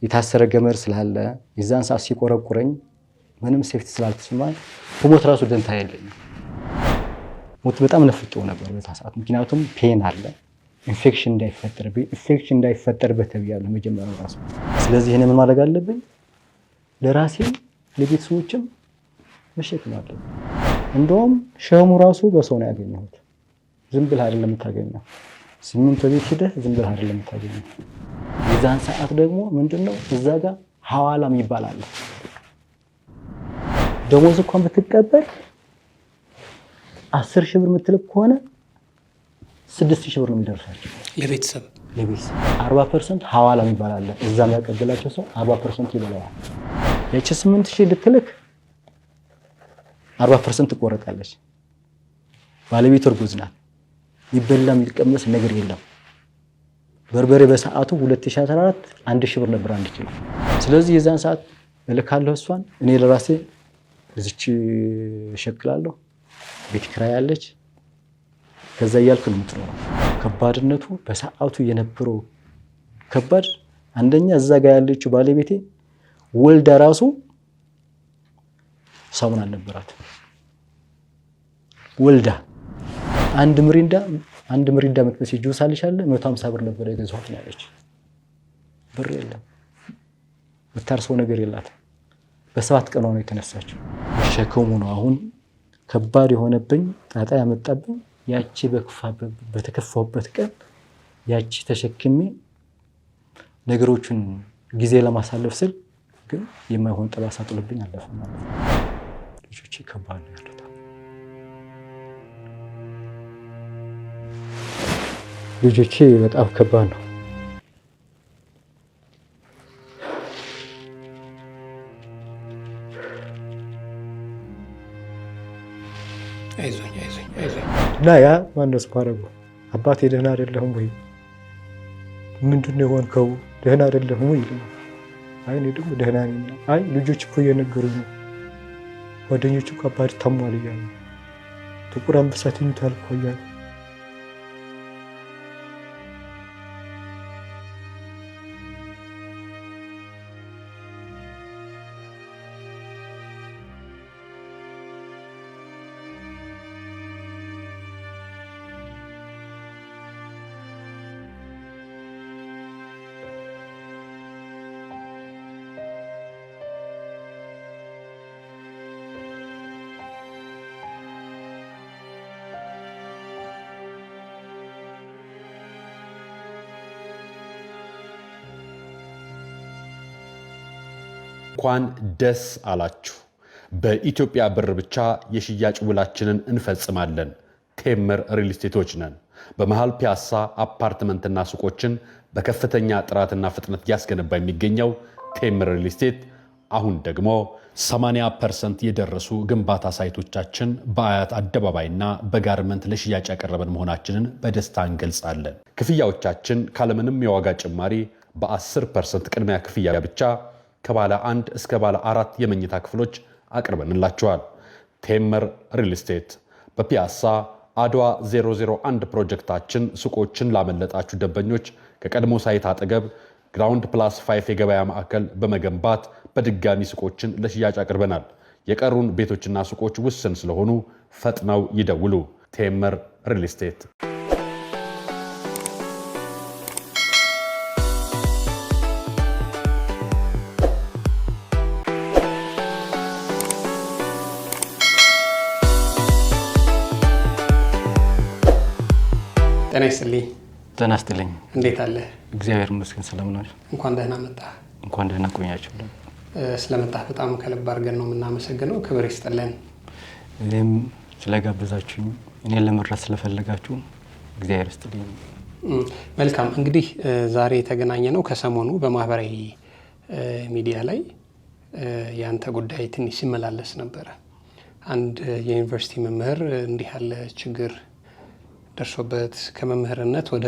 የታሰረ ገመድ ስላለ የዛን ሰዓት ሲቆረቁረኝ ምንም ሴፍቲ ስላልተሰማኝ ሞት ራሱ ደንታ የለኝም። ሞት በጣም ነፍቄው ነበር በዛ ሰዓት። ምክንያቱም ፔን አለ፣ ኢንፌክሽን እንዳይፈጠርበት ተብያለሁ መጀመሪያው ራሱ። ስለዚህ እኔ ምን ማድረግ አለብኝ? ለራሴ ለቤተሰቦችም መሸከም አለብኝ። እንደውም ሸሙ ራሱ በሰው ነው ያገኘሁት። ዝም ብለህ አይደለም የምታገኘው። ሲሚንቶ ቤት ሄደህ ዝም ብለህ አይደለም የምታገኘው። የዛን ሰዓት ደግሞ ምንድነው እዛ ጋር ሐዋላ የሚባል አለ። ደሞዝ እንኳን ብትቀበል 10 ሺህ ብር የምትልክ ከሆነ 6 ሺህ ብር ነው የሚደርሳቸው ለቤተሰብ 40% ሐዋላ የሚባል አለ። እዛ የሚያቀብላቸው ሰው 40% ይበላዋል። ያቺ 8 ሺህ ልትልክ 40% ትቆረጣለች። ባለቤት እርጉዝ ናት። ይበላም ይቀመስ ነገር የለም። በርበሬ በሰዓቱ 2014 1000 ብር ነበር 1 ኪሎ። ስለዚህ የዛን ሰዓት እልካለሁ እሷን፣ እኔ ለራሴ እዚች እሸክላለሁ። ቤት ኪራይ አለች። ከዛ እያልኩ ነው የምትኖረው። ከባድነቱ በሰዓቱ የነበረው ከባድ አንደኛ እዛ ጋር ያለችው ባለቤቴ ወልዳ ራሱ ሳሙና አልነበራት። ወልዳ አንድ ምሪንዳ መጥበስ ጁስ አልሻለ 150 ብር ነበር የገዛሁት ያለች። ብር የለም፣ ብታርሰው ነገር የላት። በ7 ቀን ነው የተነሳችው። ሸክሙ ነው አሁን ከባድ የሆነብኝ ጣጣ ያመጣብኝ። ያቺ በተከፋሁበት ቀን ያቺ ተሸክሜ ነገሮችን ጊዜ ለማሳለፍ ስል ግን የማይሆን ጠባሳ ጥሎብኝ አለፈ ማለት ነው። ልጆቼ ከባድ ነው ያሉት። ልጆቼ በጣም ከባድ ነው። አይዞኝ እና ያ ማነው ስኳረቡ አባቴ ደህና አይደለህም ወይ? ምንድን ነው የሆንከው? ደህና አይደለህም ወይ? አይ እኔ ደግሞ ደህና ነኝ። አይ ልጆች እኮ እየነገሩኝ ነው፣ ጓደኞች እኮ አባቴ ታሟል እያሉ ጥቁር አንበሳ ተኝቷል እኮ እያሉ። እንኳን ደስ አላችሁ። በኢትዮጵያ ብር ብቻ የሽያጭ ውላችንን እንፈጽማለን። ቴምር ሪል ስቴቶች ነን። በመሃል ፒያሳ አፓርትመንትና ሱቆችን በከፍተኛ ጥራትና ፍጥነት ያስገነባ የሚገኘው ቴምር ሪል ስቴት አሁን ደግሞ 80% የደረሱ ግንባታ ሳይቶቻችን በአያት አደባባይና በጋርመንት ለሽያጭ ያቀረበን መሆናችንን በደስታ እንገልጻለን። ክፍያዎቻችን ካለምንም የዋጋ ጭማሪ በ10% ቅድሚያ ክፍያ ብቻ ከባለ 1 እስከ ባለ 4 የመኝታ ክፍሎች አቅርበንላችኋል። ቴምር ሪል ስቴት በፒያሳ አድዋ 001 ፕሮጀክታችን ሱቆችን ላመለጣችሁ ደንበኞች ከቀድሞ ሳይት አጠገብ ግራውንድ ፕላስ 5 የገበያ ማዕከል በመገንባት በድጋሚ ሱቆችን ለሽያጭ አቅርበናል። የቀሩን ቤቶችና ሱቆች ውስን ስለሆኑ ፈጥነው ይደውሉ። ቴምር ሪል ስቴት። ጤና ይስጥልኝ። ጤና ይስጥልኝ። እንዴት አለ? እግዚአብሔር ይመስገን ሰላም ነው። እንኳን ደህና መጣህ። እንኳን ደህና ቆያችሁ። ስለመጣህ በጣም ከልብ አድርገን ነው የምናመሰግነው። ክብር ይስጥልን። እኔም ስለጋበዛችሁኝ እኔን ለመድረስ ስለፈለጋችሁ እግዚአብሔር ይስጥልኝ። መልካም። እንግዲህ ዛሬ የተገናኘ ነው ከሰሞኑ በማህበራዊ ሚዲያ ላይ ያንተ ጉዳይ ትንሽ ሲመላለስ ነበረ። አንድ የዩኒቨርሲቲ መምህር እንዲህ ያለ ችግር ደርሶበት ከመምህርነት ወደ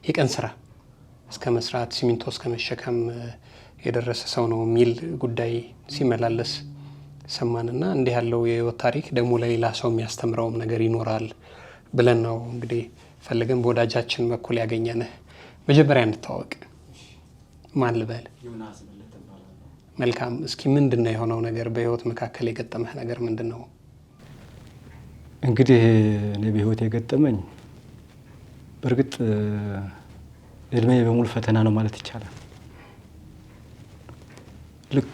የቀን ስራ እስከ መስራት ሲሚንቶ እስከ መሸከም የደረሰ ሰው ነው የሚል ጉዳይ ሲመላለስ ሰማንና እንዲህ ያለው የህይወት ታሪክ ደግሞ ለሌላ ሰው የሚያስተምረውም ነገር ይኖራል ብለን ነው እንግዲህ ፈልገን በወዳጃችን በኩል ያገኘንህ። መጀመሪያ እንተዋወቅ። ማን ልበል? መልካም። እስኪ ምንድነው የሆነው ነገር? በህይወት መካከል የገጠመህ ነገር ምንድነው? እንግዲህ እኔ በህይወት የገጠመኝ በእርግጥ እድሜ በሙሉ ፈተና ነው ማለት ይቻላል። ልክ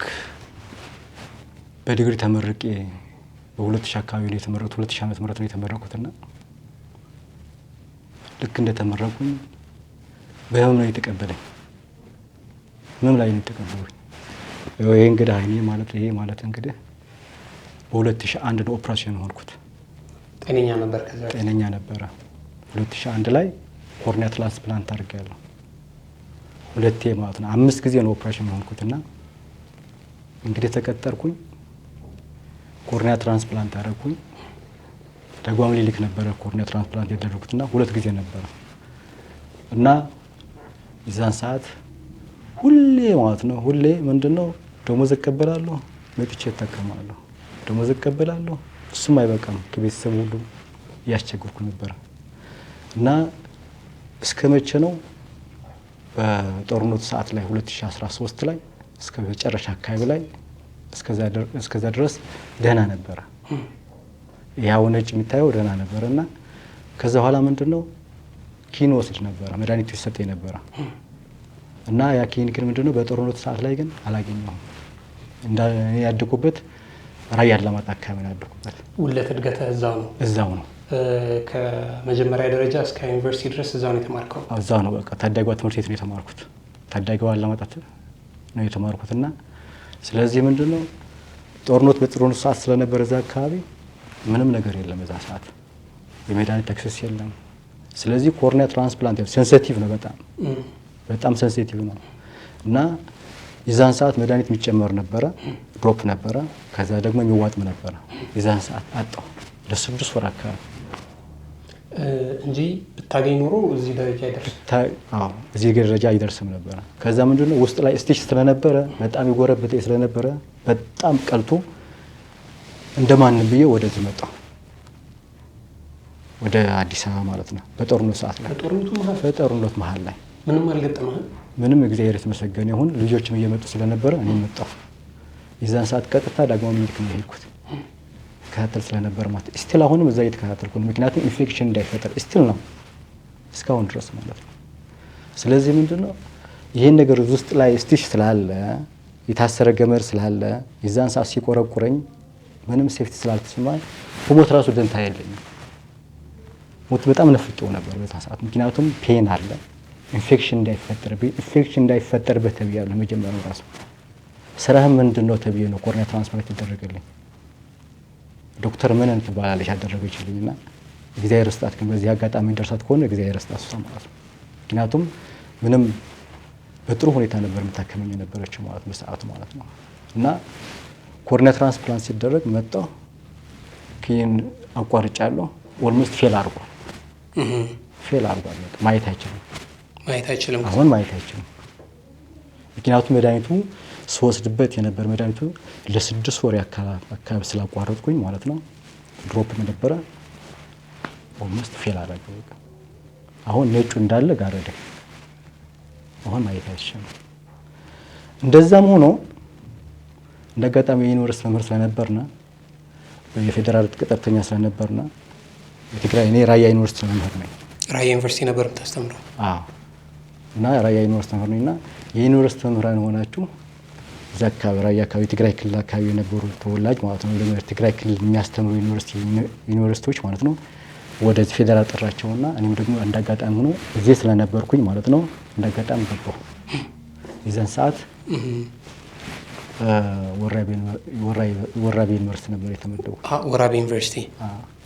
በዲግሪ ተመርቄ በ2000 አካባቢ ነው የተመረኩት። 2000 ዓመተ ምህረት ነው የተመረኩትና ልክ እንደተመረኩኝ በህመም ነው የተቀበለኝ። ህመም ላይ ነው የተቀበለኝ። ይሄ እንግዲህ አይኔ ማለት ይሄ ማለት እንግዲህ በ2001 ነው ኦፕሬሽን ሆንኩት። ጤነኛ ነበር? ከዛ ጤነኛ ነበረ። 2001 ላይ ኮርኒያ ትራንስፕላንት አድርጌያለሁ። ሁለቴ ማለት ነው። 5 ጊዜ ነው ኦፕሬሽን ሆንኩትና እንግዲህ ተቀጠርኩኝ። ኮርኒያ ትራንስፕላንት አደረኩኝ። ደጓም ሊልክ ነበረ ኮርኒያ ትራንስፕላንት ያደረኩትና 2 ጊዜ ነበረ እና የዛን ሰዓት ሁሌ ማለት ነው ሁሌ ምንድነው ደሞዝ እቀበላለሁ፣ መጥቼ እታከማለሁ፣ ደሞዝ እቀበላለሁ። እሱም አይበቃም፣ ከቤተሰብ ሁሉ ያስቸግርኩ ነበር እና እስከ መቼ ነው በጦርነቱ ሰዓት ላይ 2013 ላይ እስከ መጨረሻ አካባቢ ላይ እስከዛ ድረስ ደህና ነበረ። ያው ነጭ የሚታየው ደህና ነበረ እና ከዛ በኋላ ምንድነው ኪኒን ወስድ ነበረ፣ መድኃኒት ይሰጠኝ ነበረ እና ያ ኪኒን ግን ምንድነው በጦርነቱ ሰዓት ላይ ግን አላገኘሁም። ያደኩበት ራያ አላማጣ አካባቢ ነው ያደኩበት። ውለት እድገትህ እዛው ነው? እዛው ነው። ከመጀመሪያ ደረጃ እስከ ዩኒቨርሲቲ ድረስ እዛው ነው የተማርከው? እዛው ነው። በቃ ታዳጊዋ ትምህርት ቤት ነው የተማርኩት። ታዳጊዋ አላማጣ ነው የተማርኩትና ስለዚህ ምንድነው በጦርነቱ ሰዓት ስለነበረ እዛ አካባቢ ምንም ነገር የለም። እዛ ሰዓት የመድኃኒት አክሰስ የለም። ስለዚህ ኮርኒያ ትራንስፕላንት ሴንሲቲቭ ነው፣ በጣም ሴንሲቲቭ ነው እና የዛን ሰዓት መድኃኒት የሚጨመር ነበረ፣ ድሮፕ ነበረ፣ ከዛ ደግሞ የሚዋጥም ነበረ። የዛን ሰዓት አጣሁ ለ6 ወር አካባቢ እንጂ ብታገኝ ኖሮ እዚህ ደረጃ አይደርስም። እዚህ ደረጃ አይደርስም ነበረ። ከዛ ምንድነው ውስጥ ላይ ስቲች ስለነበረ በጣም ይጎረብጥ ስለነበረ በጣም ቀልቶ እንደማንም ብዬ ወደዚህ መጣሁ፣ ወደ አዲስ አበባ ማለት ነው። በጦርነቱ ሰዓት ላይ በጦርነቱ መሀል ላይ ምንም አልገጠመህም? ምንም እግዚአብሔር የተመሰገነ ይሁን። ልጆችም እየመጡ ስለነበረ እኔ መጣሁ። የዛን ሰዓት ቀጥታ ዳግማዊ ምኒልክ ነው የሄድኩት፣ ከታተል ስለነበር ማለት ስቲል አሁንም እዛ እየተከታተልኩ ነው። ምክንያቱም ኢንፌክሽን እንዳይፈጠር ስቲል ነው እስካሁን ድረስ ማለት ነው። ስለዚህ ምንድነው ይሄን ነገር ውስጥ ላይ ስቲች ስላለ የታሰረ ገመድ ስላለ የዛን ሰዓት ሲቆረቁረኝ ምንም ሴፍቲ ስላልተሰማኝ ሞት ራሱ ደንታ የለኝም። ሞት በጣም ነፍቄው ነበር በዛ ሰዓት። ምክንያቱም ፔን አለ፣ ኢንፌክሽን እንዳይፈጠርበት ተብያለሁ። መጀመሪያው ራሱ ስራህ ምንድነው ተብዬ ነው ኮርኒያ ትራንስፕላንት ተደረገልኝ። ዶክተር ምን ትባላለች ያደረገችልኝና እግዚአብሔር ይስጣት። ግን በዚህ አጋጣሚ ደርሳት ከሆነ እግዚአብሔር ይስጣት እሷ ማለት ነው። ምክንያቱም ምንም በጥሩ ሁኔታ ነበር የምታከመኝ የነበረችው ማለት ነው በሰዓቱ ማለት ነው። እና ኮርኒያ ትራንስፕላንት ሲደረግ መጣሁ፣ ኪኒን አቋርጫለሁ። ኦልሞስት ፌል አድርጓል። ማየት አይችልም። አሁን ማየት አይችልም። ምክንያቱም መድኃኒቱ ስወስድበት የነበር መድኃኒቱ ለ6 ወር አካባቢ ስላቋረጥኩኝ ማለት ነው። ድሮፕ ነበረ፣ ኦልሞስት ፌል አደረገ። አሁን ነጩ እንዳለ ጋረደ። አሁን ማየት አይችልም። እንደዛም ሆኖ እንደጋጣሚ የዩኒቨርሲቲ መምህር ስለነበርና የፌዴራል ቅጥረኛ ስለነበርና የትግራይ እኔ ራያ ዩኒቨርሲቲ መምህር ነኝ። ራያ ዩኒቨርሲቲ ነበር የምታስተምረው? አዎ። እና ራያ ዩኒቨርሲቲ መምህር ነኝና የዩኒቨርሲቲ መምህራን ሆናችሁ እዛ አካባቢ ራያ አካባቢ ትግራይ ክልል አካባቢ የነበሩ ተወላጅ ማለት ነው ደግሞ ትግራይ ክልል የሚያስተምሩ ዩኒቨርሲቲዎች ማለት ነው ወደዚህ ፌዴራል ጠራቸውና እኔም ደግሞ እንዳጋጣሚ ሆኖ እዚህ ስለነበርኩኝ ማለት ነው እንዳጋጣሚ ገባሁ። የዛን ሰዓት ወራቤ ዩኒቨርሲቲ ነበር የተመደብኩት። ወራቤ ዩኒቨርሲቲ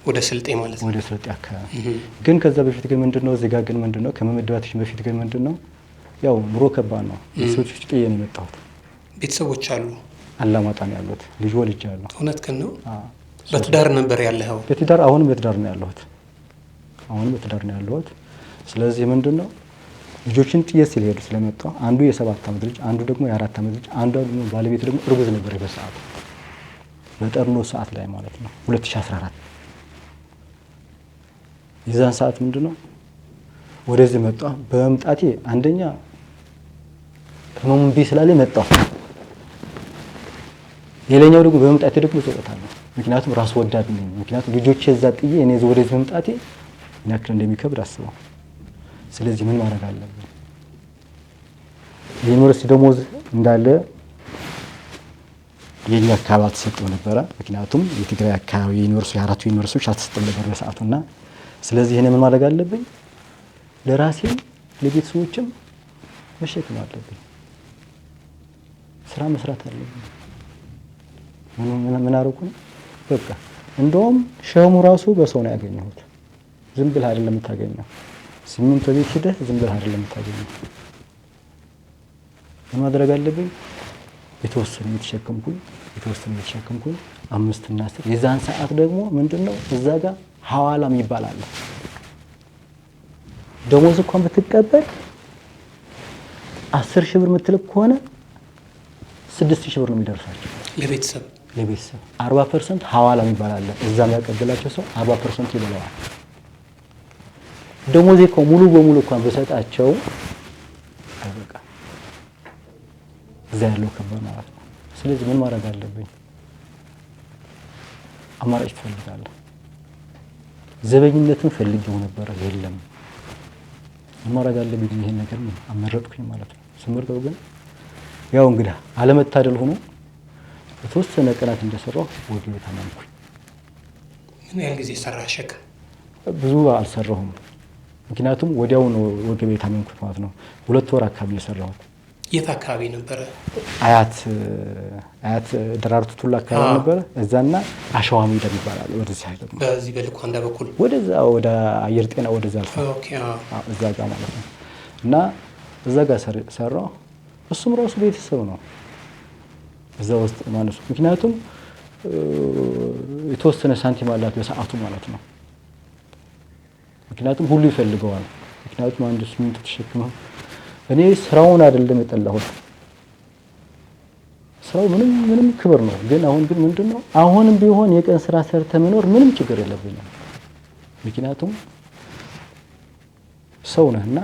ወደ ስልጤ ማለት ነው። ወደ ስልጤ አካባቢ ግን ከዛ በፊት ግን ምንድነው እዚህ ጋር ግን ምንድነው ከመመደባችን በፊት ግን ምንድነው ያው ኑሮ ከባድ ነው። ቤተሰቦች ቅዬ ነው የመጣሁት። ቤተሰቦች አሉ? አላማጣ ነው ያሉት። ልጅ ወልጃለሁ። እውነት ግን ነው? በትዳር ነበር ያለኸው? በትዳር አሁንም በትዳር ነው ያለሁት። ስለዚህ ምንድነው ልጆችን ጥዬ ስለሄዱ ስለመጣ አንዱ የ7 ዓመት ልጅ፣ አንዱ ደግሞ የ4 ዓመት ልጅ፣ አንዱ ደግሞ ባለቤት ደግሞ እርጉዝ ነበር በሰዓቱ በጦርነቱ ሰዓት ላይ ማለት ነው 2014 የዛን ሰዓት ምንድነው ወደዚህ መጣ። በመምጣቴ አንደኛ ህመሙን ቢ ስላለኝ መጣሁ። ሌላኛው ደግሞ በመምጣቴ ደግሞ እጸጸታለሁ። ምክንያቱም ራስ ወዳድ ነኝ። ምክንያቱም ልጆቼ እዛ ጥዬ እኔ ወደዚህ መምጣቴ ምን ያክል እንደሚከብድ አስበው። ስለዚህ ምን ማድረግ አለብን? የዩኒቨርሲቲ ደሞዝ እንዳለ የኛ አካባቢ ተሰጥቶ ነበረ። ምክንያቱም የትግራይ አካባቢ ዩኒቨርሲቲ አራቱ ዩኒቨርሲቲዎች አልተሰጠም ነበር በሰዓቱና ስለዚህ እኔ ምን ማድረግ አለብኝ? ለራሴ ለቤተሰቦችም መሸከም አለብኝ። ስራ መስራት አለብኝ። ምን አደረኩ? በቃ እንደውም ሸሙ ራሱ በሰው ነው ያገኘሁት። ዝም ብለህ አይደለም የምታገኘው። ሲሚንቶ ቤት ሄደህ ዝም ብለህ አይደለም የምታገኘው። ምን ማድረግ አለብኝ? የተወሰነ የተሸከምኩኝ 5 እና 10 የዛን ሰዓት ደግሞ ምንድነው እዛ ጋር ሐዋላ የሚባል አለ። ደሞዝ እንኳን ብትቀበል 10,000 ብር የምትልክ ከሆነ 6,000 ብር ነው የሚደርሳቸው ለቤተሰብ 40% ሐዋላ የሚባል አለ። እዛም ያቀበላቸው ሰው 40% ይበላዋል። ደሞዜ እኮ ሙሉ በሙሉ እንኳን በሰጣቸው አይበቃ እዛ ያለው ከባድ ማለት ነው። ስለዚህ ምን ማድረግ አለብኝ? አማራጭ ትፈልጋለህ። ዘበኝነትን ፈልጌው ነበር፣ የለም። ምን ማድረግ አለብኝ? ይሄን ነገር ነው አመረጥኩኝ ማለት ነው። ስመርጠው ግን ያው እንግዲህ አለመታደል ሆኖ የተወሰነ ቀናት እንደሰራው ወገቤ ታመምኩኝ። ምን ያህል ጊዜ ሰራህ ሸክም? ብዙ አልሰራሁም። ምክንያቱም ወዲያው ነው ወገቤ ታመምኩት ማለት ነው። 2 ወር አካባቢ የሰራሁት። የት አካባቢ ነበረ? አያት ደራርቱ ቱላ አካባቢ ነበረ። እዛና አሸዋ ሜዳ ይባላል። ወደዚህ አይደለም፣ በዚህ በልኳንዳ በኩል ወደዛ ወደ አየር ጤና ወደዛ አልፋ እዛ ጋር ማለት ነው። እና እዛ ጋር ሰራው። እሱም ራሱ ቤተሰብ ነው እዛ ውስጥ ማለት ነው። ምክንያቱም የተወሰነ ሳንቲም አላት በሰዓቱ ማለት ነው። ምክንያቱም ሁሉ ይፈልገዋል። ምክንያቱም አንድ ሲሚንቶ ተሸክመው እኔ ስራውን አይደለም የጠላሁት። ስራው ምንም ክብር ነው። ግን ግን ምንድነው አሁንም ቢሆን የቀን ስራ ሰርተ መኖር ምንም ችግር የለብኝም። ምክንያቱም ሰው ነህና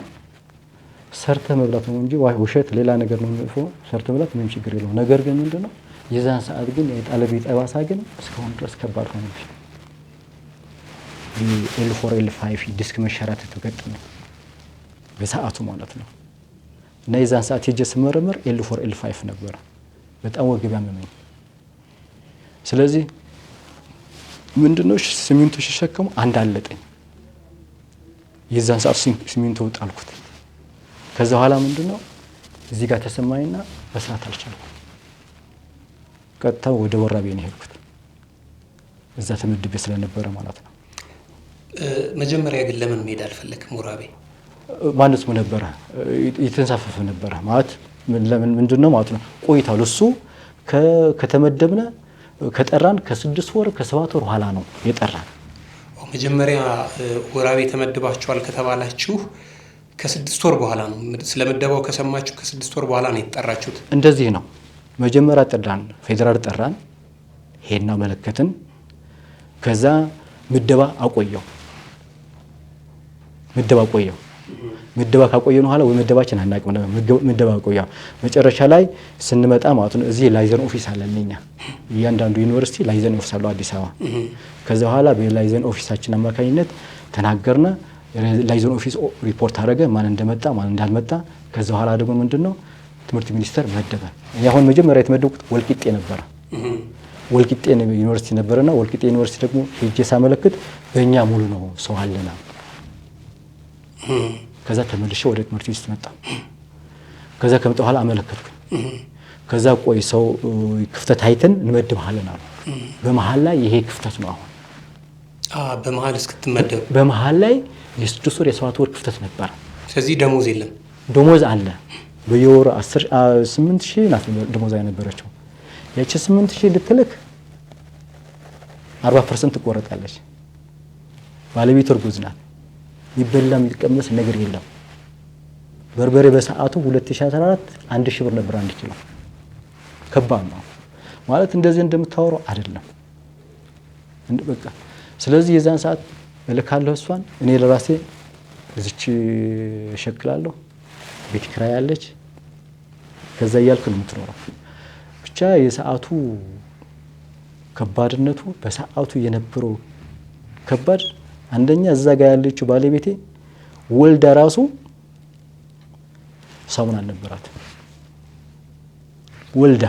ሰርተ መብላት ነው እንጂ ውሸት ሌላ ነገር ነው የሚፈው። ሰርተ መብላት ምንም ችግር የለውም። ነገር ግን ምንድነው የዛን ሰዓት ግን የጣለቢ ጠባሳ ግን እስካሁን ድረስ ከባድ ሆነብኝ። ኤል4 ኤል5 ዲስክ መሸራተት ተገጠመ በሰዓቱ ማለት ነው። እና የዛን ሰዓት ሄጄ ስመረመር ኤል4 ኤል5 ነበር። በጣም ወገብ ያመመኝ። ስለዚህ ምንድነው ሲሚንቶ ሲሸከሙ አንድ አለጠኝ። የዛን ሰዓት ሲሚንቶ ጣልኩት። ከዛ በኋላ ምንድነው እዚህ ጋር ተሰማኝና መስራት አልቻልኩም። ቀጥታ ወደ ወራቤ ነው ሄድኩት። እዛ ተመድቤ ስለነበረ ማለት ነው። መጀመሪያ ግን ለምን መሄድ አልፈለክም ወራቤ? ማለት ምን ነበረ የተንሳፈፈ ነበረ ማለት ለምን ምንድነው ማለት ነው። ቆይታው እሱ ከተመደብነ ከጠራን ከ6 ወር ከ7 ወር ኋላ ነው የጠራን። መጀመሪያ ወራቤ ተመድባችኋል ከተባላችሁ ከ6 ወር በኋላ ነው ስለመደባው ከሰማችሁ ከ6 ወር በኋላ ነው የተጠራችሁት? እንደዚህ ነው። መጀመሪያ ጠራን፣ ፌደራል ጠራን፣ ሄድና መለከትን። ከዛ ምደባ አቆየው። ምደባ ካቆየን በኋላ ወይ ምደባችን አናውቅም ነበር። ምደባ አቆየው። መጨረሻ ላይ ስንመጣ ማለት ነው እዚህ ላይዘን ኦፊስ አለልኛ። እያንዳንዱ ዩኒቨርሲቲ ላይዘን ኦፊስ አለው አዲስ አበባ። ከዛ በኋላ በላይዘን ኦፊሳችን አማካኝነት ተናገርና ላይዘን ኦፊስ ሪፖርት አደረገ ማን እንደመጣ ማን እንዳልመጣ። ከዛ በኋላ ደግሞ ምንድነው ትምህርት ሚኒስቴር መደበ። አሁን መጀመሪያ የተመደብኩት ወልቂጤ ነበር። ወልቂጤ ዩኒቨርሲቲ ነበርና ወልቂጤ ዩኒቨርሲቲ ደግሞ ሄጄ ሳመለክት በእኛ ሙሉ ነው ሰው አለና። ከዛ ተመልሼ ወደ ትምህርት ሚኒስቴር መጣ። ከዛ ከመጣሁ በኋላ አመለከትኩኝ። ከዛ ቆይ ሰው ክፍተት አይተን እንመድብሃለን አሉ። በመሃል ላይ ይሄ ክፍተት ነው። አሁን በመሃል እስክትመደብ በመሃል ላይ የ6 ወር የ7 ወር ክፍተት ነበር። ስለዚህ ደሞዝ የለም። ደሞዝ አለ በየወሩ 8,000 ናት ደሞዝ የነበረችው። ያቺ 8,000 ልትልክ 40% ትቆረጣለች። ባለቤት እርጉዝ ናት። ይበላ የሚቀመስ ነገር የለም። በርበሬ በሰዓቱ 2014 1,000 ብር ነበር 1 ኪሎ። ከባድ ነው ማለት እንደዚህ እንደምታወራው አይደለም በቃ። ስለዚህ የዛን ሰዓት እልካለሁ እሷን እኔ ለራሴ እዚች እሸክላለሁ። ቤት ኪራይ አለች። ከዛ እያልክ ነው የምትኖረው። ብቻ የሰዓቱ ከባድነቱ በሰዓቱ የነበረው ከባድ አንደኛ እዛ ጋር ያለችው ባለቤቴ ወልዳ ራሱ ሳሙና አልነበራት። ወልዳ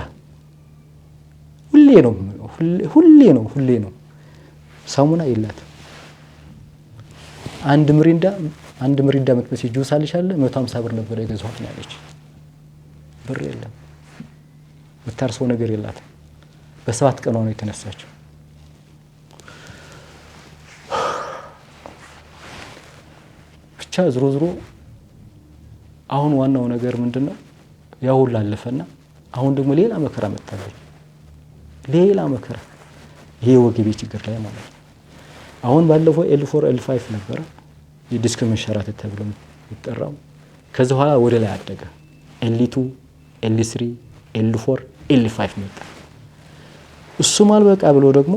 ሁሌ ነው ሳሙና የላትም። አንድ ምሪንዳ መጥበስ ጁስ አለሻለ 150 ብር ነበር የገዛሁት ያለች። ብር የለም፣ የምታርሰው ነገር የላትም። በ7 ቀኗ ነው የተነሳችው። ብቻ ዝሮ አሁን ዋናው ነገር ምንድነው ያው ሁሉ አለፈና አሁን ደግሞ ሌላ መከራ መጣለች። ሌላ መከራ ይሄ ወገቤ ችግር ላይ ማለት ነው። አሁን ባለፈው L4 L5 ነበረ የዲስክ መንሸራተት ተብሎ የሚጠራው። ከዛ በኋላ ወደ ላይ አደገ። L2 L3 L4 L5 መጣ። እሱም አልበቃ ብሎ ደግሞ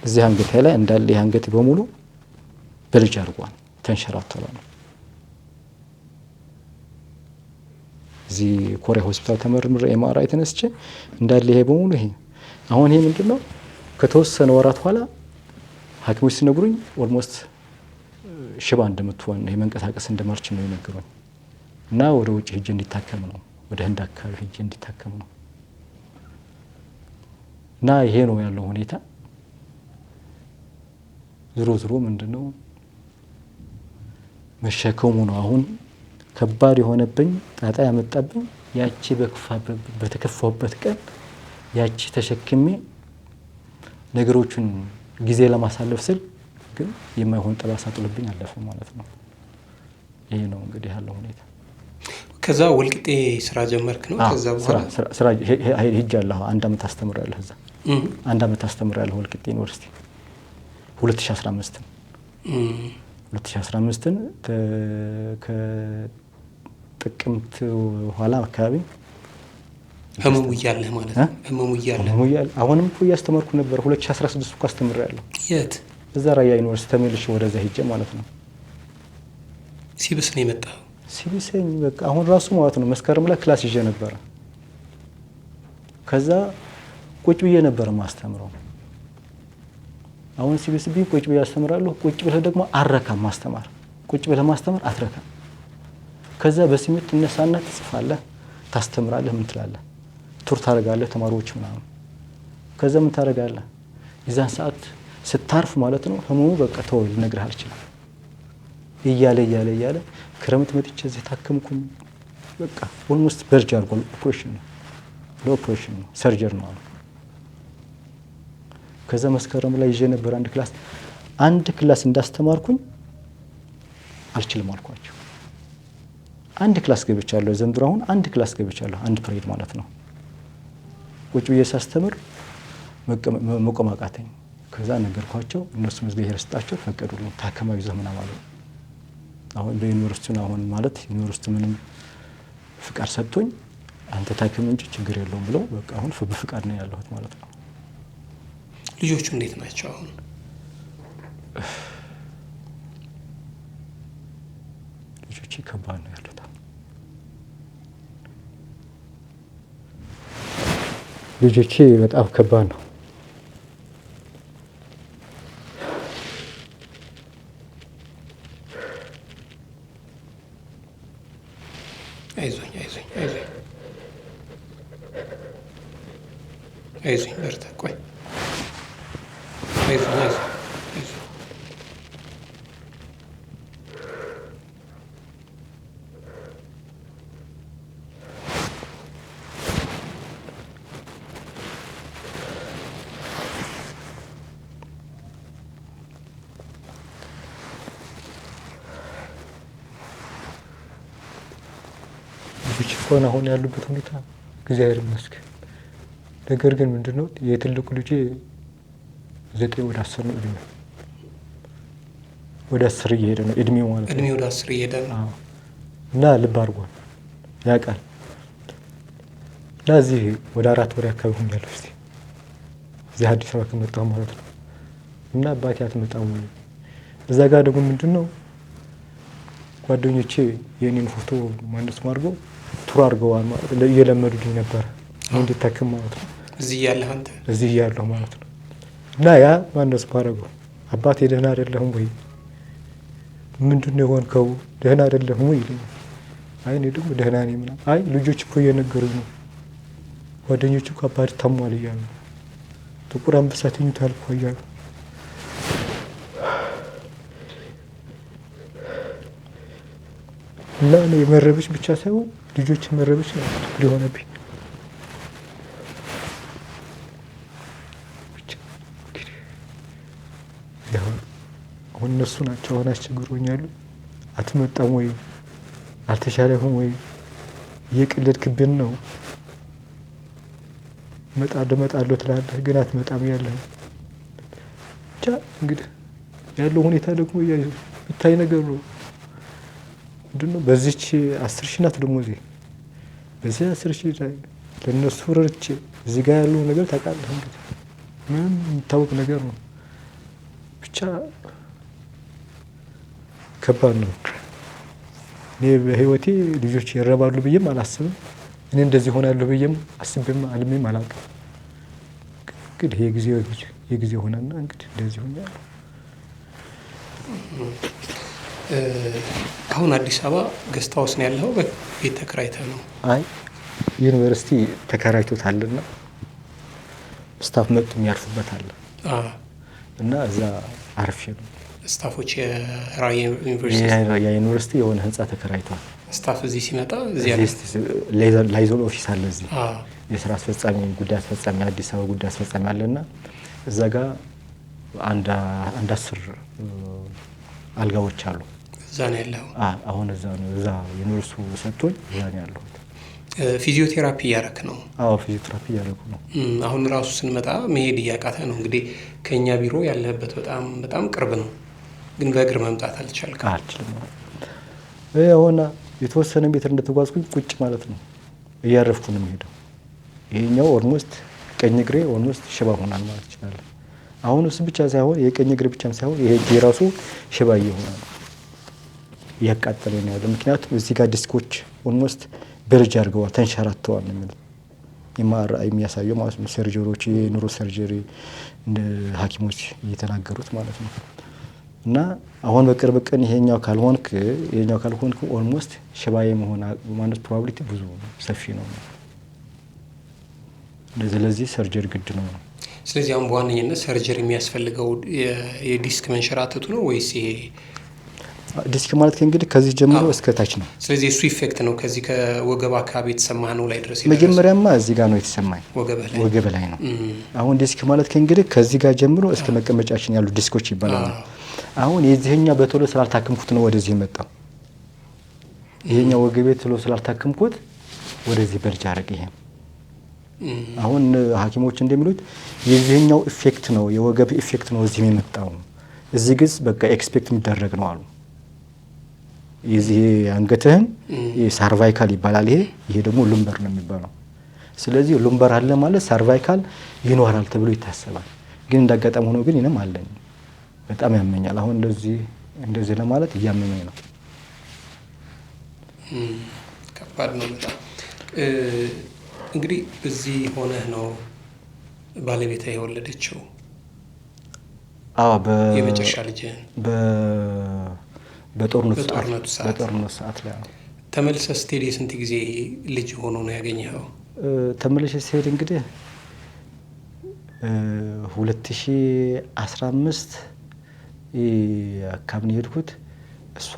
እዚህ አንገቴ ላይ እንዳለ ይሄ አንገቴ በሙሉ በልጅ አድርጓል፣ ተንሸራተለ ነው። እዚህ ኮሪያ ሆስፒታል ተመርምሬ MRI ተነስቼ እንዳለ ይሄ በሙሉ ይሄ አሁን ይሄ ምንድነው ከተወሰነ ወራት በኋላ ሐኪሞች ሲነግሩኝ ኦልሞስት ሽባ እንደምትሆን ይሄ መንቀሳቀስ እንደማርች ነው የነገሩኝ። እና ወደ ውጭ ሄጄ እንዲታከም ነው፣ ወደ ህንድ አካባቢ ሄጄ እንዲታከም ነው። እና ይሄ ነው ያለው ሁኔታ። ዝሮ ምንድነው መሸከሙ ነው አሁን ከባድ የሆነብኝ ጣጣ ያመጣብኝ። ያቺ በተከፋውበት ቀን ያቺ ተሸክሜ ነገሮችን ጊዜ ለማሳለፍ ስል ግን የማይሆን ጠባሳ ጥሎብኝ አለፈ ማለት ነው። ይሄ ነው እንግዲህ ያለው ሁኔታ። ከዛ ወልቂጤ ስራ ጀመርክ ነው? ከዛ በኋላ ስራ ሄጃለሁ። 1 አመት አስተምራለሁ እዛ። 1 አመት አስተምራለሁ ወልቂጤ ዩኒቨርሲቲ 2015 ከጥቅምት ኋላ አካባቢ ህመሙ እያለ ማለት ነው። ህመሙ እያለ አሁንም እኮ እያስተማርኩ ነበር። 2016 እኮ አስተምራለሁ። የት? እዛ ራያ ዩኒቨርሲቲ ተመልሼ ወደዛ ሄጄ ማለት ነው። ሲብስ ነው የመጣው? ሲብሰኝ በቃ አሁን ራሱ ማለት ነው መስከረም ላይ ክላስ ይዤ ነበር። ከዛ ቁጭ ብዬ ነበር ማስተምረው። አሁን ሲብስብኝ ቁጭ ብዬ አስተምራለሁ። ቁጭ ብለህ ደግሞ አረካም ማስተማር። ቁጭ ብለህ ማስተማር አትረካም። ከዛ በስሜት ትነሳና ትጽፋለህ፣ ታስተምራለህ፣ ምን ትላለህ፣ ቱር ታደርጋለህ ተማሪዎች ምናምን። ከዛ ምን ታደርጋለህ የዛን ሰዓት ስታርፍ ማለት ነው ህመሙ በቃ ተው ልነግርህ አልችልም እያለ ክረምት መጥቼ እዚህ ታከምኩኝ። በቃ ኦልሞስት በርጅ አድርጓል። ኦፕሬሽን ነው ሰርጀሪ ነው። ከዛ መስከረም ላይ ይዤ ነበር አንድ ክላስ እንዳስተማርኩኝ አልችልም አልኳቸው። አንድ ክላስ ገብቻለሁ ዘንድሮ። አሁን አንድ ክላስ ገብቻለሁ፣ አንድ ፕሬድ ማለት ነው። ቁጭ ብዬ ሳስተምር መቆም አቃተኝ። ከዛ ነገርኳቸው። እነሱ መዝገብ ይረስጣቸው ፈቀዱልኝ። ታከማ ይዘህ ምናምን ማለት አሁን በዩኒቨርሲቲው አሁን ማለት ዩኒቨርሲቲው ምንም ፍቃድ ሰጥቶኝ አንተ ታከም እንጂ ችግር የለውም ብለው በቃ አሁን በፍቃድ ነው ያለሁት ማለት ነው። ልጆቹ እንዴት ናቸው አሁን? ልጆቼ ከባድ ነው ያሉት። ልጆቼ በጣም ከባድ ነው። አይዞኝ በርታ። ቆይ አይዞኝ ልጆች እንኳን አሁን ያሉበት ሁኔታ እግዚአብሔር ይመስገን። ነገር ግን ምንድነው የትልቁ ልጅ 9 ወደ 10 ነው እድሜው። ወደ 10 እየሄደ ነው እድሜው ማለት ነው። እድሜው ወደ 10 እየሄደ ነው እና ልብ አድርጓል ያውቃል። ለዚህ ወደ 4 ወር አካባቢ ሆኛለሁ እዚህ አዲስ አበባ ከመጣሁ ማለት ነው። እና አባቴ አትመጣም ወይ? እዛ ጋር ደግሞ ምንድነው ጓደኞቼ የኔን ፎቶ ማንደስ ማርገው ቱር አድርገዋል ማለት ነው። እየለመዱልኝ ነበር እንድታከም ማለት ነው። እዚህ ያለህ አንተ እዚህ ያለሁ ማለት ነው። እና ያ ማነስ ማረገው አባቴ ደህና አይደለህም ወይ ምንድን ነው የሆንከው? ደህና አይደለህም ወይ ይለኛል። አይ እኔ ደግሞ ደህና ነኝ ምናምን። አይ ልጆች እኮ እየነገሩኝ ነው ጓደኞች እኮ አባቴ ታሟል እያሉ ጥቁር አንበሳ ተኝቷል እኮ እያሉ እና እኔ መረበሽ ብቻ ሳይሆን ልጆችን መረበሽ ነው ሊሆነብኝ። አሁን እነሱ ናቸው አሁን አስቸግሮኛሉ። አትመጣም ወይ አልተሻለህም ወይ እየቀለድክብን ነው እመጣለሁ ትላለህ ግን አትመጣም ያለህ ብቻ። እንግዲህ ያለው ሁኔታ ደግሞ የሚታይ ነገር ነው። ምንድነው በዚች 10 ሺህ ናት ደግሞ በዚህ 10 ሺህ ለእነሱ ረድቼ እዚህ ጋር ያለው ነገር ታውቃለህ እንግዲህ ምንም የሚታወቅ ነገር ነው። ብቻ ከባድ ነው። እኔ በህይወቴ ልጆች ይረባሉ ብዬም አላስብም። እኔ እንደዚህ ሆናለሁ ብዬም አስቤም አልሜም አላውቅም። እንግዲህ የጊዜ ሆነና እንግዲህ እንደዚህ ሆኛለሁ። አሁን አዲስ አበባ ገስት ሃውስ ነው ያለው? ቤት ተከራይተህ ነው? አይ ዩኒቨርሲቲ ተከራይቶታልና ስታፍ መጡ የሚያርፉበት አለ እና እዛ አርፌ ነው። ስታፎች የዩኒቨርሲቲ የሆነ ህንፃ ተከራይቷል። ስታፍ እዚህ ሲመጣ ላይዞን ኦፊስ አለ እዚህ የስራ አስፈጻሚ ጉዳይ አስፈጻሚ አዲስ አበባ ጉዳይ አስፈጻሚ አለና እዛ ጋር አንድ 10 አልጋዎች አሉ። እዛ ነው ያለው? አሁን እዛ ነው። እዛ ዩኒቨርሲቲው ሰጥቶኝ እዛ ነው ያለሁት። ፊዚዮቴራፒ እያረክ ነው? አዎ ፊዚዮቴራፒ እያረኩ ነው። አሁን ራሱ ስንመጣ መሄድ እያቃተ ነው። እንግዲህ ከኛ ቢሮ ያለበት በጣም ቅርብ ነው፣ ግን በእግር መምጣት አልቻልክም? አልችልም። የሆነ የተወሰነ ሜትር እንደተጓዝኩኝ ቁጭ ማለት ነው እያረፍኩ ነው የምሄደው። ይሄኛው ኦልሞስት ቀኝ እግሬ ኦልሞስት ሽባ ሆናል ማለት ይችላል። አሁን እሱ ብቻ ሳይሆን የቀኝ እግሬ ብቻም ሳይሆን ይሄ እጄ ራሱ ሽባ እየሆነ ነው እያቃጠለኝ ነው ያለው። ምክንያቱም እዚህ ጋር ዲስኮች ኦልሞስት በልጅ አድርገዋል ተንሸራተዋል ነው የሚለው የሚያሳየው ማለት ነው። ሰርጀሪዎች የኑሮ ሰርጀሪ እንደ ሐኪሞች እየተናገሩት ማለት ነው። እና አሁን በቅርብ ቀን ይሄኛው ካልሆንክ ኦልሞስት ሽባ የመሆን ማለት ፕሮባቢሊቲ ብዙ ሰፊ ነው። ለዚህ ሰርጀሪ ግድ ነው። ስለዚህ አሁን በዋነኝነት ሰርጀሪ የሚያስፈልገው የዲስክ መንሸራተቱ ነው ወይስ ይሄ ዲስክ ማለት እንግዲህ ከዚህ ጀምሮ እስከ ታች ነው። ስለዚህ እሱ ኢፌክት ነው ከዚህ ከወገብ አካባቢ የተሰማህ ነው ላይ ድረስ? መጀመሪያማ እዚህ ጋር ነው የተሰማኝ፣ ወገብ ላይ ነው። አሁን ዲስክ ማለት እንግዲህ ከዚህ ጋር ጀምሮ እስከ መቀመጫችን ያሉ ዲስኮች ይባላሉ። አሁን የዚህኛ በቶሎ ስላልታከምኩት ነው ወደዚህ የመጣው። ይሄኛው ወገቤ ቶሎ ስላልታከምኩት ወደዚህ በልጅ አረግ። ይሄ አሁን ሐኪሞች እንደሚሉት የዚህኛው ኢፌክት ነው የወገብ ኢፌክት ነው እዚህ የመጣው። እዚህ ግዝ በቃ ኤክስፔክት የሚደረግ ነው አሉ። የዚህ አንገትህን ሰርቫይካል ይባላል። ይሄ ደግሞ ሉምበር ነው የሚባለው። ስለዚህ ሉምበር አለ ማለት ሰርቫይካል ይኖራል ተብሎ ይታሰባል። ግን እንዳጋጣሚ ሆኖ ግን እኔም አለኝ። በጣም ያመኛል። አሁን እንደዚህ ለማለት እያመመኝ ነው። ከባድ ነው በጣም። እንግዲህ እዚህ ሆነህ ነው ባለቤትህ የወለደችው? አዎ የመጨረሻ ልጅህን በጦርነቱ ሰዓት ላይ ተመልሰህ ስትሄድ የስንት ጊዜ ልጅ ሆኖ ነው ያገኘኸው? ተመልሼ ስሄድ እንግዲህ 2015 አካባቢ የሄድኩት። እሷ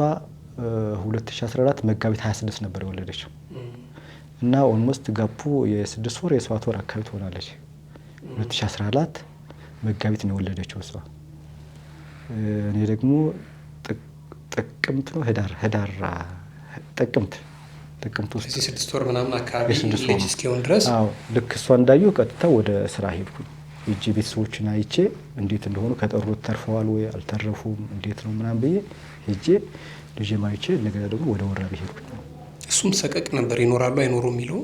2014 መጋቢት 26 ነበር የወለደችው እና ኦልሞስት ጋፑ የ6 ወር የ7 ወር አካባቢ ትሆናለች። 2014 መጋቢት ነው የወለደችው እሷ። እኔ ደግሞ ጥቅምት ነው ጥቅምት ውስጥ 6 ወር ምናምን አካባቢ ልጅ እስኪሆን ድረስ ልክ እሷ እንዳየሁ ቀጥታ ወደ ስራ ሄድኩኝ። እጄ ቤተሰቦችን አይቼ እንዴት እንደሆኑ ከጦርነት ተርፈዋል ወይ አልተረፉም እንዴት ነው ምናምን ብዬ ሄጄ ልጄ ማይቼ እንደገና ደግሞ ወደ ወራቤ ሄድኩኝ። እሱም ሰቀቅ ነበር ይኖራሉ አይኖሩም የሚለው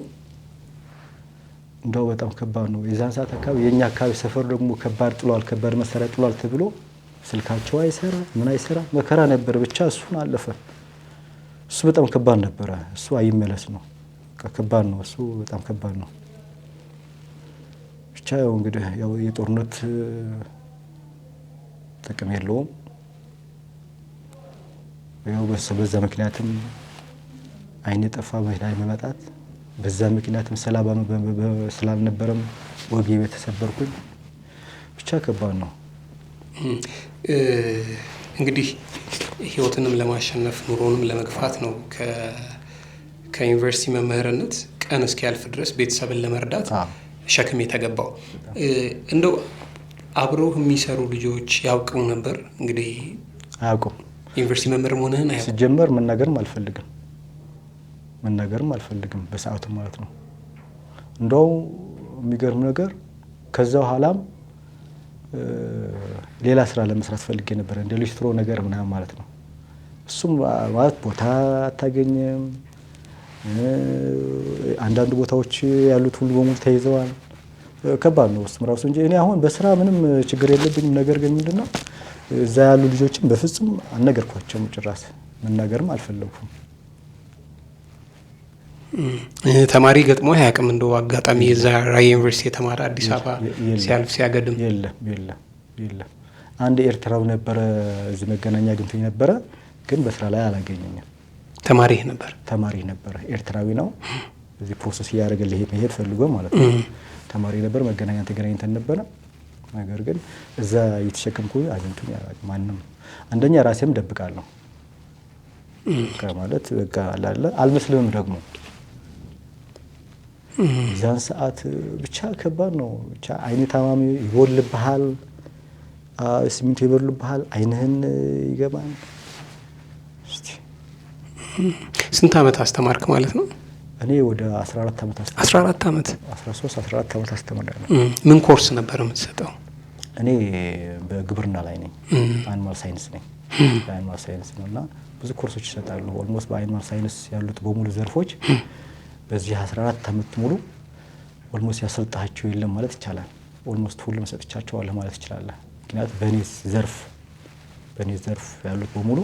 እንደው በጣም ከባድ ነው። የዛን ሰዓት አካባቢ የኛ አካባቢ ሰፈር ደግሞ ከባድ መሳሪያ ጥሏል ተብሎ ስልካቸው አይሰራ ምን አይሰራ መከራ ነበር። ብቻ እሱን አለፈ። እሱ በጣም ከባድ ነበረ። እሱ አይመለስ ነው ከባድ ነው። እሱ በጣም ከባድ ነው። ብቻ ያው እንግዲህ ያው የጦርነት ጥቅም የለውም። ያው በዛ ምክንያትም አይኔ ጠፋ በላይ መመጣት፣ በዛ ምክንያትም ሰላም ስላልነበረም ወገቤ ተሰበርኩኝ። ብቻ ከባድ ነው። እንግዲህ ህይወትንም ለማሸነፍ ኑሮንም ለመግፋት ነው ከዩኒቨርሲቲ መምህርነት ቀን እስኪያልፍ ድረስ ቤተሰብን ለመርዳት ሸክም የተገባው። እንደው አብረው የሚሰሩ ልጆች ያውቁ ነበር? እንግዲህ አያውቁም። ዩኒቨርሲቲ መምህር መሆንህን ሲጀመር መናገርም አልፈልግም በሰዓቱ ማለት ነው። እንደው የሚገርም ነገር ከዛ በኋላም ሌላ ስራ ለመስራት ፈልጌ ነበር፣ እንደ ሊስትሮ ነገር ምናምን ማለት ነው። እሱም ማለት ቦታ አታገኝም። አንዳንድ ቦታዎች ያሉት ሁሉ በሙሉ ተይዘዋል። ከባድ ነው እሱም ራሱ እንጂ እኔ አሁን በስራ ምንም ችግር የለብኝም። ነገር ግን ምንድነው እዛ ያሉ ልጆችም በፍጹም አልነገርኳቸውም፣ ጭራሽ መናገርም አልፈለኩም። ተማሪ ገጥሞ አያውቅም? እንደው አጋጣሚ የዛ ራዕይ ዩኒቨርሲቲ የተማረ አዲስ አበባ ሲያልፍ ሲያገድም? የለም። አንድ ኤርትራው ነበረ እዚህ መገናኛ አግኝቶኝ ነበረ፣ ግን በስራ ላይ አላገኘኝም። ተማሪ ነበር፣ ኤርትራዊ ነው። እዚህ ፕሮሰስ እያደረገልህ መሄድ ፈልጎ ማለት ነው። ተማሪ ነበር፣ መገናኛ ተገናኝተን ነበረ። ነገር ግን እዛ እየተሸከምኩ አግኝቶኝ ማንም። አንደኛ ራሴም ደብቃለሁ ማለት በቃ አልመስልም ደግሞ ዛን ሰዓት ብቻ ከባድ ነው። ብቻ አይኔ ታማሚ ይቦልብሃል፣ ሲሚንቶ ይበሉብሃል፣ አይንህን ይገባል። ስንት ዓመት አስተማርክ ማለት ነው? እኔ ወደ 14 ዓመት 14 ዓመት 14 ዓመት አስተምራለሁ። ምን ኮርስ ነበር የምትሰጠው? እኔ በግብርና ላይ ነኝ፣ አኒማል ሳይንስ ነኝ። በአኒማል ሳይንስ ነውና ብዙ ኮርሶች ይሰጣሉ። ኦልሞስት በአኒማል ሳይንስ ያሉት በሙሉ ዘርፎች በዚህ 14 ዓመት ሙሉ ኦልሞስት ያሰልጣቸው የለም ማለት ይቻላል። ኦልሞስት ሁሉም ሰጥቻቸዋለሁ ማለት ይችላል። ምክንያቱም በእኔ ዘርፍ ያሉት በሙሉ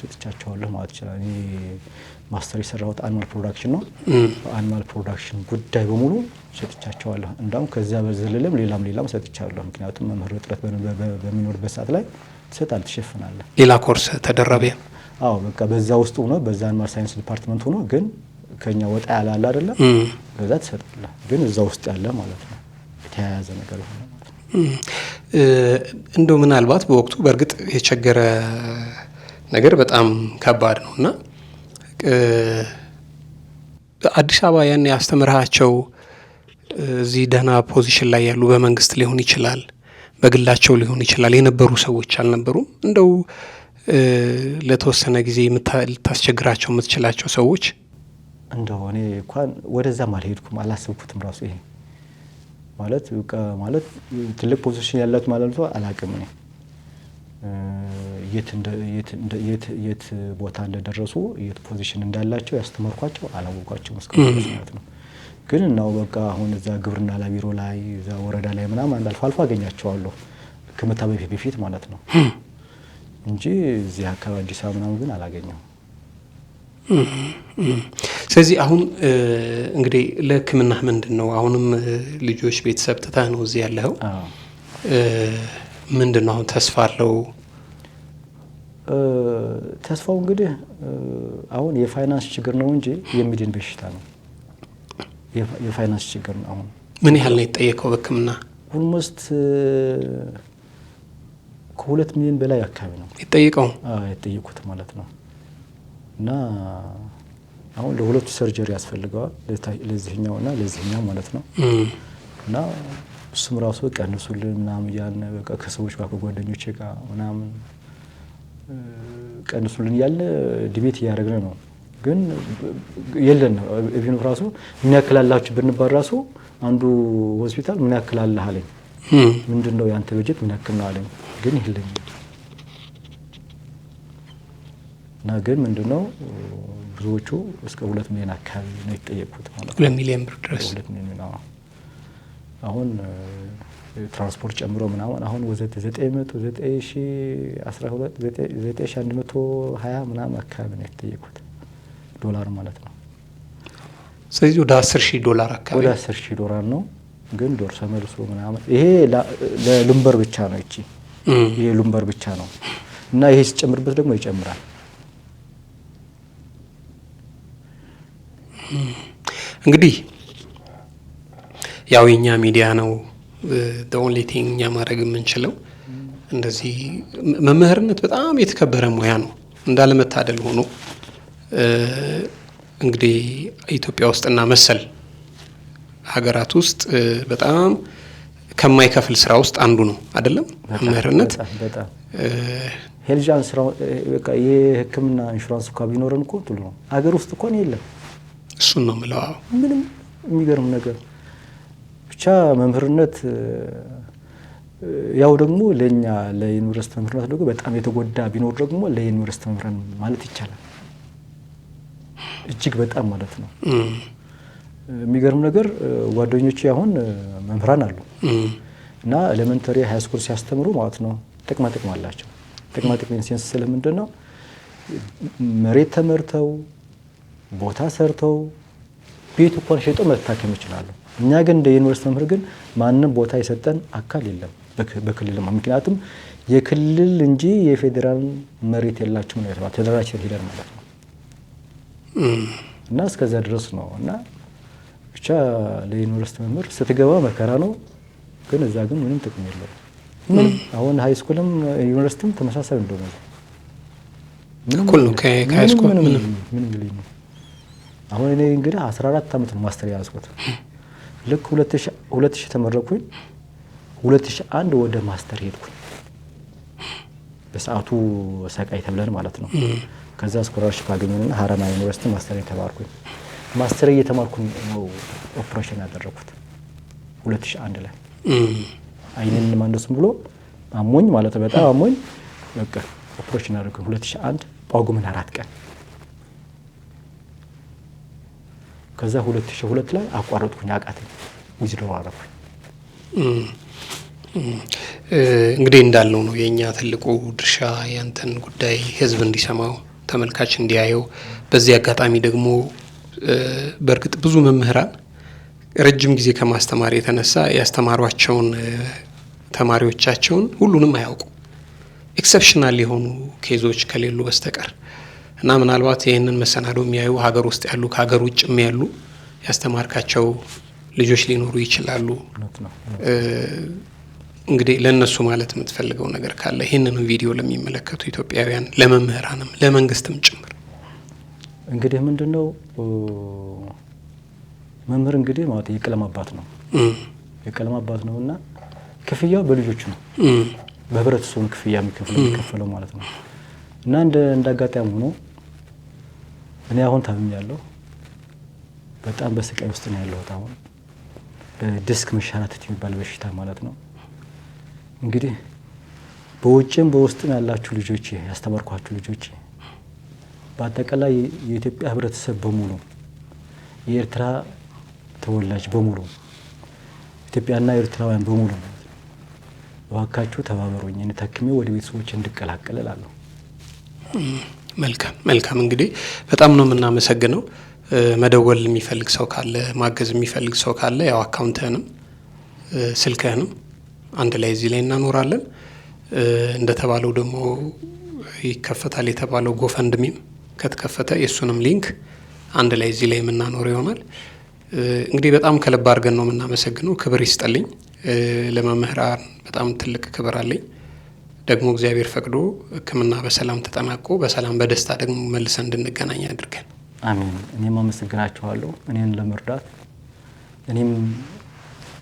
ሰጥቻቸዋለሁ ማለት ይችላል። እኔ ማስተር የሰራሁት አኒማል ፕሮዳክሽን ነው። በአኒማል ፕሮዳክሽን ጉዳይ በሙሉ ሰጥቻቸዋለሁ። እንዳውም ከዚያ በዘለለም ሌላም ሰጥቻለሁ። ምክንያቱም መምህር እጥረት በሚኖርበት ሰዓት ላይ ትሰጣለህ፣ ትሸፍናለህ። ሌላ ኮርስ ተደረበ? አዎ በቃ በዛ ውስጥ ሆኖ በዛ አኒማል ሳይንስ ዲፓርትመንት ሆኖ ግን ከኛ ወጣ ያለ አለ አይደለ? ከዛ ትሰጣለህ፣ ግን እዛ ውስጥ ያለ ማለት ነው የተያያዘ ነገር ሆነ ማለት ነው። እንደው ምናልባት በወቅቱ በእርግጥ የቸገረ ነገር በጣም ከባድ ነው እና አዲስ አበባ ያን ያስተምርሃቸው እዚህ ደህና ፖዚሽን ላይ ያሉ በመንግስት ሊሆን ይችላል፣ በግላቸው ሊሆን ይችላል የነበሩ ሰዎች አልነበሩም? እንደው ለተወሰነ ጊዜ ልታስቸግራቸው የምትችላቸው ሰዎች? እንደው እኔ እንኳን ወደዛም አልሄድኩም፣ አላሰብኩትም ራሱ ይሄ ማለት ትልቅ ፖዚሽን ያላት ማለት ነው። አላቅም እኔ የት ቦታ እንደደረሱ የት ፖዚሽን እንዳላቸው ያስተማርኳቸው አላወቋቸውም እስካሁን ማለት ነው። ግን እናው በቃ አሁን እዛ ግብርና ላይ ቢሮ ላይ እዛ ወረዳ ላይ ምናምን አልፎ አገኛቸዋለሁ ከመታበይ በፊት ማለት ነው እንጂ እዚህ አካባቢ አዲስ አበባ ምናምን ግን አላገኘሁም። ስለዚህ አሁን እንግዲህ ለሕክምና ምንድን ነው አሁንም ልጆች ቤተሰብ ትተህ ነው እዚህ ያለኸው? ምንድን ነው አሁን ተስፋ አለው? ተስፋው እንግዲህ አሁን የፋይናንስ ችግር ነው እንጂ የሚድን በሽታ ነው። የፋይናንስ ችግር ነው። አሁን ምን ያህል ነው የተጠየቀው በሕክምና? ኦልሞስት ከ2 ሚሊዮን በላይ አካባቢ ነው የተጠየቁት ማለት ነው። እና አሁን ለሁለቱ ሰርጀሪ ያስፈልገዋል፣ ለዚህኛውና ለዚህኛው ማለት ነው። እና እሱም ራሱ ቀንሱልን ምናምን እያልን በቃ ከሰዎች ጋር ከጓደኞቼ ጋር ምናምን ቀንሱልን እያልን ዲቤት እያደረግን ነው። ግን የለን ኢቭን ራሱ ምን ያክላላችሁ ብንባል ራሱ አንዱ ሆስፒታል ምን ያክላልህ አለኝ። ምንድነው ያንተ በጀት ምን ያክል ነው አለኝ። ግን የለኝም። እና ግን ምንድነው ብዙዎቹ እስከ 2 ሚሊዮን አካባቢ ነው የተጠየቁት ማለት ነው። 2 ሚሊዮን ብር ድረስ 2 ሚሊዮን ነው። አሁን ትራንስፖርት ጨምሮ ምናምን አሁን ወዘተ 9,120 ምናምን አካባቢ ነው የተጠየቁት ዶላር ማለት ነው። ስለዚህ ወደ $10,000 አካባቢ ወደ $10,000 ነው። ግን ዶርሰ መልሶ ምናምን ይሄ ለሉምበር ብቻ ነው። እቺ ይሄ ሉምበር ብቻ ነው እና ይሄ ሲጨምርበት ደግሞ ይጨምራል። እንግዲህ ያው የኛ ሚዲያ ነው the only thing እኛ ማድረግ የምንችለው። እንደዚህ መምህርነት በጣም የተከበረ ሙያ ነው እንዳለመታደል ሆኖ እንግዲህ ኢትዮጵያ ውስጥና መሰል ሀገራት ውስጥ በጣም ከማይከፍል ስራ ውስጥ አንዱ ነው አይደለም መምህርነት። በጣም ሄልዝ ኢንሹራንስ በቃ የሕክምና ኢንሹራንስ እንኳን ቢኖረን እኮ ጥሩ ነው። ሀገር ውስጥ እንኳን የለም። እሱን ነው የምለው። ምንም የሚገርም ነገር ብቻ መምህርነት ያው ደግሞ ለኛ ለዩኒቨርሲቲ መምህርነት ደግሞ በጣም የተጎዳ ቢኖር ደግሞ ለዩኒቨርሲቲ መምህራን ማለት ይቻላል። እጅግ በጣም ማለት ነው። የሚገርም ነገር ጓደኞቼ አሁን መምህራን አሉ እና ኤሌመንተሪ ሃይ ስኩል ሲያስተምሩ ማለት ነው ጥቅማ አላቸው። ጥቅማ ሴንስ ስለምንድን ነው? መሬት ተመርተው ቦታ ሰርተው ቤት እንኳን ሸጠው መታከም ይችላሉ። እኛ ግን እንደ ዩኒቨርሲቲ መምህር ግን ማንም ቦታ የሰጠን አካል የለም በክልል። ምክንያቱም የክልል እንጂ የፌዴራል መሬት የላቸውም ነው የተባለው። ተደራጅተን ሄደን ማለት ነው እና እስከዛ ድረስ ነው እና ብቻ ለዩኒቨርሲቲ መምህር ስትገባ መከራ ነው። ግን እዛ ግን ምንም ጥቅም የለውም። ምንም አሁን ሃይ ስኩልም ዩኒቨርሲቲም ተመሳሳይ እንደሆነ እኩል ነው። ከሃይ ስኩል ምንም ልጅ ነው። አሁን እኔ እንግዲህ 14 ዓመት ነው ማስተር ያዝኩት። ልክ 2000 ተመረኩኝ። 2001 ወደ ማስተር ሄድኩኝ። በሰዓቱ ሰቃይ ተብለን ማለት ነው። ከዛ ስኮላርሺፕ አገኘንና ሀረማ ዩኒቨርሲቲ ማስተር ተማርኩኝ። ማስተር እየተማርኩኝ ነው ኦፕሬሽን ያደረኩት 2001 ላይ አይኔን ማንደስም ብሎ አሞኝ ማለት በጣም አሞኝ በቃ ኦፕሬሽን አደረኩኝ 2001 ጳጉሜን 4 ቀን። ከዛ 2002 ላይ አቋረጥኩኝ አቃተኝ ዊዝድሮው አደረኩኝ። እንግዲህ እንዳልነው ነው የኛ ትልቁ ድርሻ ያንተን ጉዳይ ህዝብ እንዲሰማው ተመልካች እንዲያየው። በዚህ አጋጣሚ ደግሞ በእርግጥ ብዙ መምህራን ረጅም ጊዜ ከማስተማር የተነሳ ያስተማሯቸውን ተማሪዎቻቸውን ሁሉንም አያውቁ ኤክሰፕሽናል የሆኑ ኬዞች ከሌሉ በስተቀር እና ምናልባት ይህንን መሰናዶ የሚያዩ ሀገር ውስጥ ያሉ ከሀገር ውጭም ያሉ ያስተማርካቸው ልጆች ሊኖሩ ይችላሉ። እንግዲህ ለነሱ ማለት የምትፈልገው ነገር ካለ ይህንን ቪዲዮ ለሚመለከቱ ኢትዮጵያውያን ለመምህራንም ለመንግስትም ጭምር። እንግዲህ ምንድነው መምህር እንግዲህ ማለት የቀለም አባት ነው። የቀለም አባት ነውና ክፍያው በልጆቹ ነው። በህብረተሰቡ ክፍያ የሚከፈለው ማለት ነው። እና እንዳጋጣሚ ሆኖ እኔ አሁን ታምኛለሁ። በጣም በስቃይ ውስጥ ነው ያለሁት አሁን። ዲስክ መሻራተት የሚባል በሽታ ማለት ነው። እንግዲህ በውጭም በውስጥም ያላችሁ ልጆች ያስተማርኳችሁ ልጆች በአጠቃላይ የኢትዮጵያ ህብረተሰብ በሙሉ የኤርትራ ተወላጅ በሙሉ ኢትዮጵያና ኤርትራውያን በሙሉ እባካችሁ ተባበሩኝ እኔ ታክሜ ወደ ቤተሰቦቼ እንድቀላቀል እላለሁ። መልካም እንግዲህ በጣም ነው የምናመሰግነው። መደወል የሚፈልግ ሰው ካለ ማገዝ የሚፈልግ ሰው ካለ ያው አካውንትህንም ስልክህንም አንድ ላይ እዚህ ላይ እናኖራለን። እንደተባለው ደግሞ ይከፈታል የተባለው ጎፈንድሚም ከተከፈተ የሱንም ሊንክ አንድ ላይ እዚህ ላይ የምናኖረው ይሆናል። እንግዲህ በጣም ከልብ አድርገን ነው የምናመሰግነው። ክብር ይስጥልኝ። ለመምህራን በጣም ትልቅ ክብር አለኝ። ደግሞ እግዚአብሔር ፈቅዶ ሕክምና በሰላም ተጠናቆ በሰላም በደስታ ደግሞ መልሰን እንድንገናኝ አድርገን። አሜን። እኔም አመሰግናችኋለሁ እኔን ለመርዳት እኔም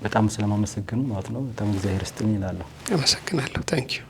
በጣም ስለማመሰግኑ ማለት ነው። በጣም እግዚአብሔር ይስጥልኝ እላለሁ። አመሰግናለሁ። ታንክ ዩ